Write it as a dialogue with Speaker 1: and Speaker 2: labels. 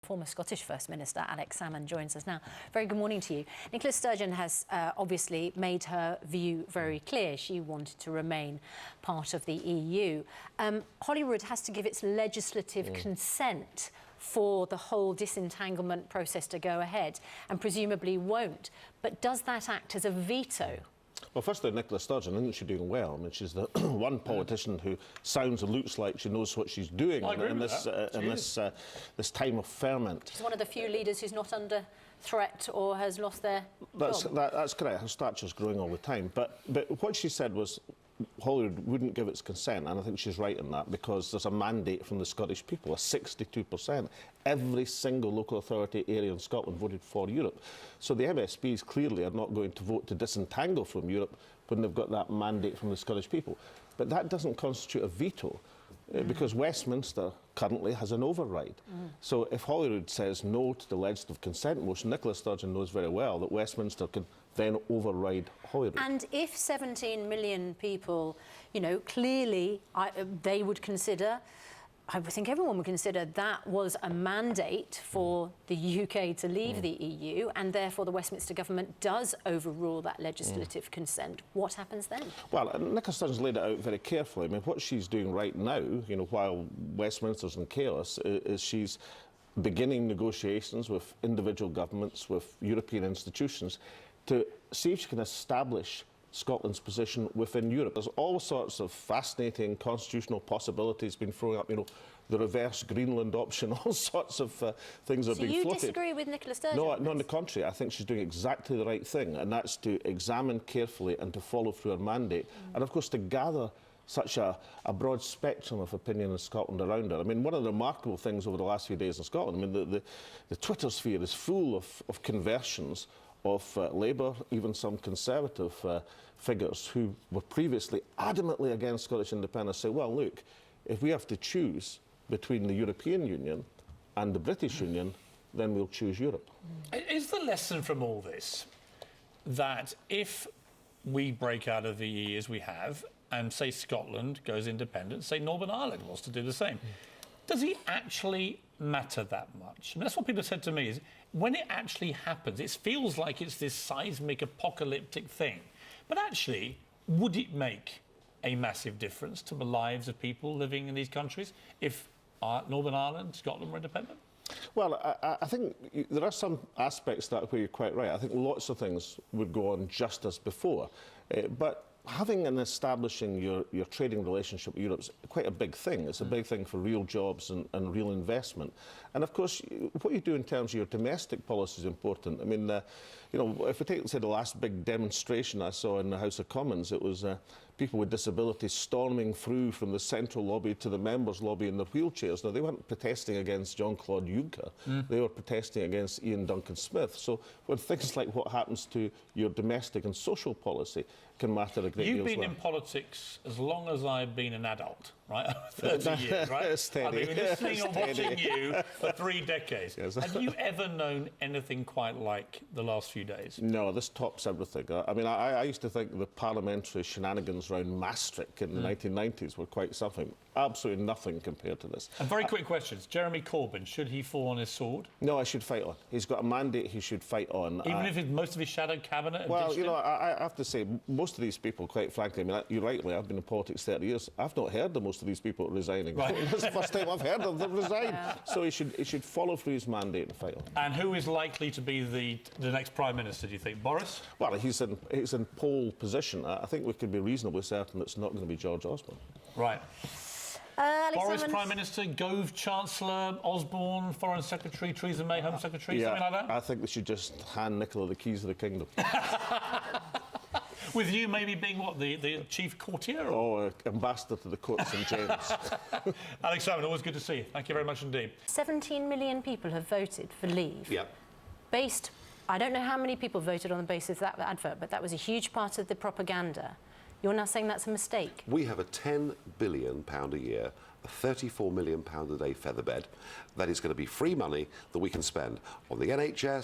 Speaker 1: Former Scottish First Minister Alex Salmond joins us now. Very good morning to you. Nicola Sturgeon has obviously made her view very clear. She wanted to remain part of the EU. Holyrood has to give its legislative consent for the whole disentanglement process to go ahead, and presumably won't. But does that act as a veto?
Speaker 2: Well, firstly, Nicola Sturgeon, isn't she doing well? I mean, she's the one politician who sounds and looks like she knows what she's doing in this time of ferment.
Speaker 1: She's one of the few leaders who's not under threat or has lost their job.
Speaker 2: That's correct. Her stature's growing all the time. But what she said was Holyrood wouldn't give its consent, and I think she's right in that, because there's a mandate from the Scottish people, a 62%. Every single local authority area in Scotland voted for Europe. So the MSPs clearly are not going to vote to disentangle from Europe when they've got that mandate from the Scottish people. But that doesn't constitute a veto, because Westminster currently has an override. So if Holyrood says no to the legislative consent motion, Nicola Sturgeon knows very well that Westminster can then override Holyrood.
Speaker 1: And if 17 million people, you know, clearly they would consider, I think everyone would consider that was a mandate for the UK to leave the EU, and therefore the Westminster government does overrule that legislative consent. What happens then? Well,
Speaker 2: Nicola Sturgeon's laid it out very carefully. I mean, what she's doing right now, you know, while Westminster's in chaos, is she's beginning negotiations with individual governments, with European institutions, to see if she can establish Scotland's position within Europe. There's all sorts of fascinating constitutional possibilities being thrown up, you know, the reverse Greenland option, all sorts of things are being floated.
Speaker 1: So you disagree with Nicola Sturgeon?
Speaker 2: No, on the contrary. I think she's doing exactly the right thing, and that's to examine carefully and to follow through her mandate. And, of course, to gather such a broad spectrum of opinion in Scotland around her. I mean, one of the remarkable things over the last few days in Scotland, I mean, the Twitter sphere is full of conversions of Labour, even some Conservative figures who were previously adamantly against Scottish independence, say, well, look, if we have to choose between the European Union and the British Union, then we'll choose Europe.
Speaker 3: Is the lesson from all this that if we break out of the EU as we have, and say Scotland goes independent, say Northern Ireland wants to do the same, does it actually matter that much? I mean, that's what people said to me, is when it actually happens, it feels like it's this seismic, apocalyptic thing. But actually, would it make a massive difference to the lives of people living in these countries if Northern Ireland, Scotland were independent?
Speaker 2: Well, I think there are some aspects that where you're quite right. I think lots of things would go on just as before. But having and establishing your trading relationship with Europe is quite a big thing. It's a big thing for real jobs and real investment. And of course, what you do in terms of your domestic policy is important. I mean, you know, if we take, say, the last big demonstration I saw in the House of Commons, it was people with disabilities storming through from the central lobby to the members' lobby in their wheelchairs. Now, they weren't protesting against Jean-Claude Juncker. They were protesting against Ian Duncan Smith. So when things like what happens to your domestic and social policy can matter a great deal.
Speaker 3: You've been in politics as long as I've been an adult, right? 30 years, right?
Speaker 2: Steady.
Speaker 3: I've been listening and watching you for 3 decades.
Speaker 2: Yes.
Speaker 3: Have you ever known anything quite like the last few days?
Speaker 2: No, this tops everything. I mean, I used to think the parliamentary shenanigans around Maastricht in the 1990s were quite something. Absolutely nothing compared to this.
Speaker 3: And very quick questions. Jeremy Corbyn, should he fall on his sword?
Speaker 2: No, I should fight on. He's got a mandate he should fight on.
Speaker 3: Even if most of his shadow cabinet...
Speaker 2: Well, you know, I have to say, most of these people, quite frankly, I mean, you're rightly, I've been in politics 30 years. I've not heard of most of these people resigning.
Speaker 3: Right.
Speaker 2: That's the first time I've heard of them resign. So he should follow through his mandate and fight on.
Speaker 3: And who is likely to be the next Prime Minister, do you think? Boris?
Speaker 2: Well, he's in pole position. I think we can be reasonably certain it's not going to be George Osborne.
Speaker 3: Right. Boris
Speaker 1: Salmond.
Speaker 3: Prime Minister, Gove Chancellor, Osborne Foreign Secretary, Theresa May Home Secretary, something like that?
Speaker 2: I think they should just hand Nicola the keys of the kingdom.
Speaker 3: With you maybe being, what, the chief courtier?
Speaker 2: Or ambassador to the court St James.
Speaker 3: Alex Salmond, always good to see you. Thank you very much indeed.
Speaker 1: 17 million people have voted for leave.
Speaker 4: Yep.
Speaker 1: Based, I don't know how many people voted on the basis of that advert, but that was a huge part of the propaganda. You're now saying that's a mistake?
Speaker 4: We have a £10 billion a year, a £34 million a day featherbed. That is going to be free money that we can spend on the NHS,